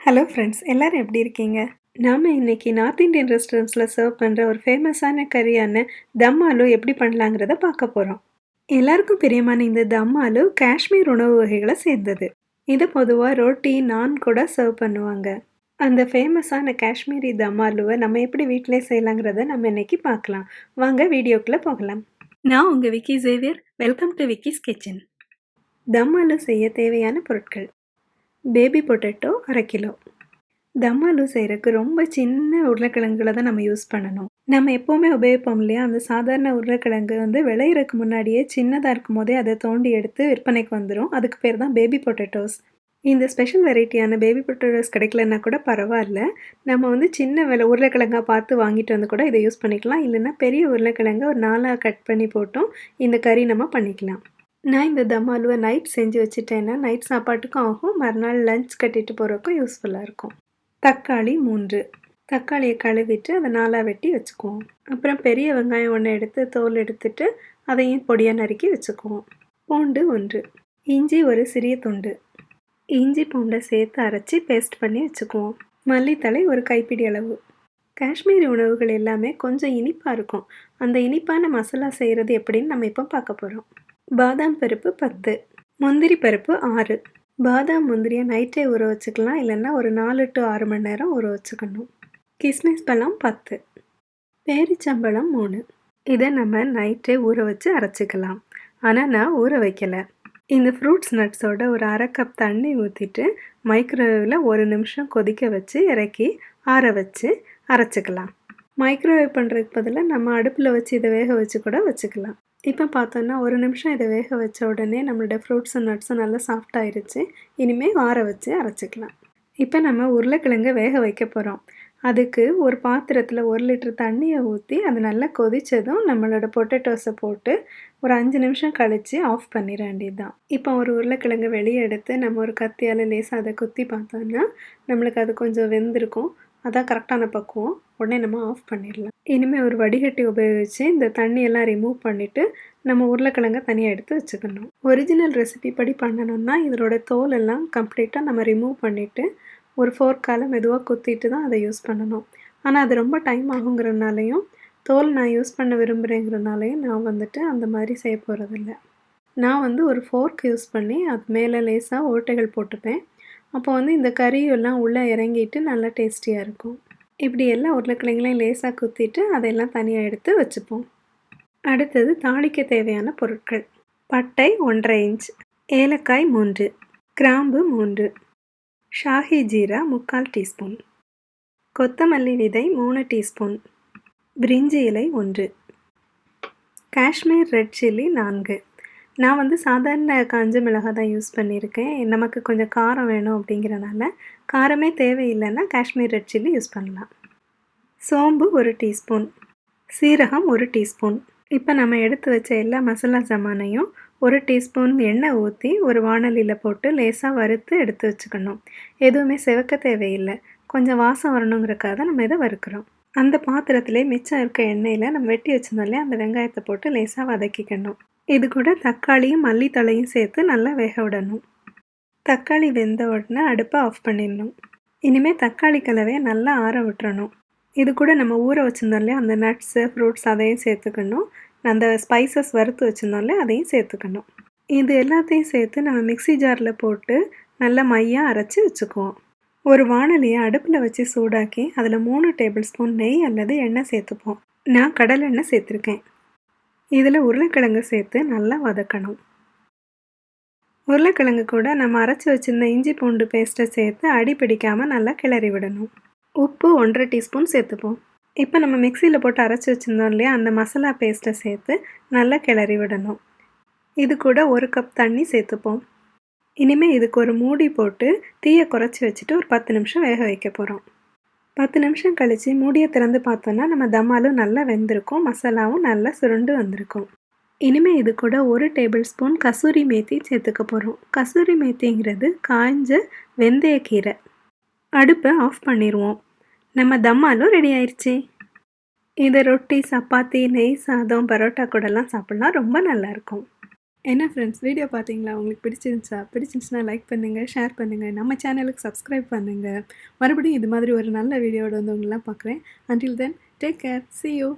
Hello friends, எல்லாரும் எப்படி இருக்கீங்க? நாம இன்னைக்கு நார்த் இந்தியன் ரெஸ்டாரண்ட்ஸில் சர்வ் பண்ணுற ஒரு ஃபேமஸான கறியான தம் ஆலு எப்படி பண்ணலாங்கிறத பார்க்க போகிறோம். எல்லாருக்கும் பிரியமான இந்த தம் ஆலு காஷ்மீர் உணவு வகைகளை சேர்ந்தது. இதை பொதுவாக ரோட்டி, நான் கூட சர்வ் பண்ணுவாங்க. அந்த ஃபேமஸான காஷ்மீரி தம் ஆலுவை நம்ம எப்படி வீட்டிலே செய்யலாங்கிறத நம்ம இன்னைக்கு பார்க்கலாம். வாங்க வீடியோக்குள்ளே போகலாம். நான் உங்கள் Vicky Xavier. Welcome to Vicky's kitchen. Dum aloo செய்ய தேவையான பொருட்கள்: baby potato 1/2 kilo. Dum aloo செய்கிறதுக்கு ரொம்ப சின்ன உருளைக்கிழங்குகளை தான் நம்ம யூஸ் பண்ணணும். நம்ம எப்போவுமே உபயோகிப்போம் இல்லையா, அந்த சாதாரண உருளைக்கிழங்கு விளையிறதுக்கு முன்னாடியே சின்னதாக இருக்கும் போதே அதை தோண்டி எடுத்து விற்பனைக்கு வந்துடும். அதுக்கு பேர் தான் பேபி பொட்டேட்டோஸ். இந்த ஸ்பெஷல் வெரைட்டியான பேபி பொட்டேட்டோஸ் கிடைக்கலன்னா கூட பரவாயில்ல, நம்ம சின்ன உருளைக்கிழங்காக பார்த்து வாங்கிட்டு வந்து கூட இதை யூஸ் பண்ணிக்கலாம். இல்லைன்னா பெரிய உருளைக்கிழங்கை ஒரு 4ஆக கட் பண்ணி போட்டும் இந்த கறி நம்ம பண்ணிக்கலாம். நான் இந்த தம் ஆலுவை நைட் செஞ்சு வச்சுட்டேன்னா நைட் சாப்பாட்டுக்கும் ஆகும், மறுநாள் லஞ்ச் கட்டிட்டு போகிறதுக்கும் யூஸ்ஃபுல்லாக இருக்கும். தக்காளி 3. தக்காளியை கழுவிட்டு அதை 4ஆக வெட்டி வச்சுக்குவோம். அப்புறம் பெரிய வெங்காயம் 1 எடுத்து தோல் எடுத்துட்டு அதையும் பொடியாக நறுக்கி வச்சுக்குவோம். பூண்டு 1. இஞ்சி ஒரு சிறிய துண்டு. இஞ்சி பூண்டை சேர்த்து அரைச்சி பேஸ்ட் பண்ணி வச்சுக்குவோம். மல்லித்தழை ஒரு கைப்பிடி அளவு. காஷ்மீரி உணவுகள் எல்லாமே கொஞ்சம் இனிப்பாக இருக்கும். அந்த இனிப்பான மசாலா செய்கிறது எப்படின்னு நம்ம இப்போ பார்க்க போகிறோம். பாதாம் பருப்பு 10. முந்திரி பருப்பு 6. பாதாம் முந்திரியை நைட்டே ஊற வச்சுக்கலாம், இல்லைன்னா ஒரு 4 to 6 மணி நேரம் ஊற வச்சுக்கணும். கிஸ்மிஸ் பழம் 10. பேரிச்சம்பழம் 3. இதை நம்ம நைட்டே ஊற வச்சு அரைச்சிக்கலாம், ஆனால் நான் ஊற வைக்கலை. இந்த ஃப்ரூட்ஸ் நட்ஸோட ஒரு 1/2 கப் தண்ணி ஊற்றிட்டு மைக்ரோவேவில் 1 நிமிஷம் கொதிக்க வச்சு இறக்கி ஆற வச்சு அரைச்சிக்கலாம். மைக்ரோவேவ் பண்ணுறதுக்கு பதிலாக நம்ம அடுப்பில் வச்சு இதை வேக வச்சு கூட வச்சுக்கலாம். இப்போ பார்த்தோன்னா 1 நிமிஷம் இதை வேக வச்ச உடனே நம்மளோட ஃப்ரூட்ஸும் நட்ஸும் நல்லா சாஃப்டாகிருச்சு. இனிமேல் ஆற வச்சு அரைச்சிக்கலாம். இப்போ நம்ம உருளைக்கிழங்கை வேக வைக்க போகிறோம். அதுக்கு ஒரு பாத்திரத்தில் 1 லிட்டர் தண்ணியை ஊற்றி அது நல்லா கொதித்ததும் நம்மளோட பொட்டேட்டோஸை போட்டு ஒரு 5 நிமிஷம் கழித்து ஆஃப் பண்ணிட வேண்டியது தான். இப்போ ஒரு உருளைக்கிழங்கை வெளியே எடுத்து நம்ம ஒரு கத்தியால் லேசாக அதை குத்தி பார்த்தோன்னா நம்மளுக்கு அது கொஞ்சம் வெந்திருக்கும். அதான் கரெக்டான பக்குவம். உடனே நம்ம ஆஃப் பண்ணிடலாம். இனிமேல் ஒரு வடிகட்டி உபயோகித்து இந்த தண்ணியெல்லாம் ரிமூவ் பண்ணிவிட்டு நம்ம உருளைக்கிழங்கை தனியாக எடுத்து வச்சுக்கணும். ஒரிஜினல் ரெசிபி படி பண்ணணும்னா இதோட தோல் எல்லாம் கம்ப்ளீட்டாக நம்ம ரிமூவ் பண்ணிவிட்டு ஒரு ஃபோர்க்கால் மெதுவாக குத்திட்டு தான் அதை யூஸ் பண்ணணும். ஆனால் அது ரொம்ப டைம் ஆகுங்கிறனாலையும் தோல் நான் யூஸ் பண்ண விரும்புகிறேங்கிறனாலையும் நான் அந்த மாதிரி செய்ய போகிறதில்ல. நான் ஒரு ஃபோர்க் யூஸ் பண்ணி அது மேலே லேசாக ஓட்டைகள் போட்டுப்பேன். அப்போ இந்த கறியெல்லாம் உள்ளே இறங்கிட்டு நல்லா டேஸ்டியாக இருக்கும். இப்படி எல்லா உருளைக்கிழங்குலையும் லேசாக குத்திட்டு அதையெல்லாம் தனியாக எடுத்து வச்சுப்போம். அடுத்தது தாளிக்க தேவையான பொருட்கள்: பட்டை 1/2 இன்ச், ஏலக்காய் 3, கிராம்பு 3, ஷாஹி ஜீரா 3/4 டீஸ்பூன், கொத்தமல்லி விதை 3 டீஸ்பூன், பிரிஞ்சி இலை 1, காஷ்மீர் ரெட் சில்லி 4. நான் சாதாரண காஞ்ச மிளகாய் தான் யூஸ் பண்ணியிருக்கேன். நமக்கு கொஞ்சம் காரம் வேணும் அப்படிங்கிறனால, காரமே தேவையில்லைன்னா காஷ்மீர் ரெட் சில்லி யூஸ் பண்ணலாம். சோம்பு 1 டீஸ்பூன், சீரகம் 1 டீஸ்பூன். இப்போ நம்ம எடுத்து வச்ச எல்லா மசாலா சாமானையும் 1 டீஸ்பூன் எண்ணெய் ஊற்றி ஒரு வாணலியில் போட்டு லேசாக வறுத்து எடுத்து வச்சுக்கணும். எதுவுமே செவக்க தேவையில்லை, கொஞ்சம் வாசம் வரணுங்கிறக்காக தான் நம்ம இதை வறுக்கிறோம். அந்த பாத்திரத்திலே மிச்சம் இருக்க எண்ணெயில் நம்ம வெட்டி வச்சிருந்தோம்லே அந்த வெங்காயத்தை போட்டு லேசாக வதக்கிக்கணும். இது கூட தக்காளியும் மல்லித்தழையும் சேர்த்து நல்லா வேக விடணும். தக்காளி வெந்த உடனே அடுப்பை ஆஃப் பண்ணிடணும். இனிமேல் தக்காளி கலவையை நல்லா ஆற விட்டுறணும். இது கூட நம்ம ஊற வச்சுருந்தோம்லே அந்த நட்ஸு ஃப்ரூட்ஸ் அதையும் சேர்த்துக்கணும். அந்த ஸ்பைசஸ் வறுத்து வச்சுருந்தோம்லே அதையும் சேர்த்துக்கணும். இது எல்லாத்தையும் சேர்த்து நம்ம மிக்ஸி ஜாரில் போட்டு நல்லா மையாக அரைச்சி வச்சுக்குவோம். ஒரு வாணலியை அடுப்பில் வச்சு சூடாக்கி அதில் 3 டேபிள் ஸ்பூன் நெய் அல்லது எண்ணெய் சேர்த்துப்போம். நான் கடலை எண்ணெய் சேர்த்துருக்கேன். இதில் உருளைக்கிழங்கு சேர்த்து நல்லா வதக்கணும். உருளைக்கிழங்கு கூட நம்ம அரைச்சி வச்சுருந்த இஞ்சி பூண்டு பேஸ்ட்டை சேர்த்து அடி பிடிக்காமல் நல்லா கிளறி விடணும். உப்பு 1/2 டீஸ்பூன் சேர்த்துப்போம். இப்போ நம்ம மிக்சியில் போட்டு அரைச்சி வச்சுருந்தோம் இல்லையா, அந்த மசாலா பேஸ்ட்டை சேர்த்து நல்லா கிளறி விடணும். இது கூட 1 கப் தண்ணி சேர்த்துப்போம். இனிமேல் இதுக்கு ஒரு மூடி போட்டு தீயை குறைச்சி வச்சுட்டு ஒரு 10 நிமிஷம் வேக வைக்க போகிறோம். 10 நிமிஷம் கழித்து மூடியை திறந்து பார்த்தோன்னா நம்ம தம் ஆலு நல்லா வெந்திருக்கும், மசாலாவும் நல்லா சுருண்டு வந்திருக்கும். இனிமேல் இது கூட 1 டேபிள் ஸ்பூன் கசூரி மேத்தி சேர்த்துக்க போகிறோம். கசூரி மேத்திங்கிறது காய்ஞ்ச வெந்தயக்கீரை. அடுப்பை ஆஃப் பண்ணிடுவோம். நம்ம தம் ஆலு ரெடி ஆயிடுச்சு. இதை ரொட்டி, சப்பாத்தி, நெய் சாதம், பரோட்டா கூடலாம் சாப்பிட்லாம், ரொம்ப நல்லாயிருக்கும். என்ன ஃப்ரெண்ட்ஸ் வீடியோ பார்த்தீங்களா? உங்களுக்கு பிடிச்சிருந்துச்சா? பிடிச்சிருந்துச்சுன்னா லைக் பண்ணுங்க, ஷேர் பண்ணுங்க. நம்ம சேனலுக்கு சப்ஸ்கிரைப் பண்ணுங்க. மறுபடியும் இது மாதிரி ஒரு நல்ல வீடியோவோட வந்து உங்களலாம் பார்க்குறேன். Until then take care. Sea you.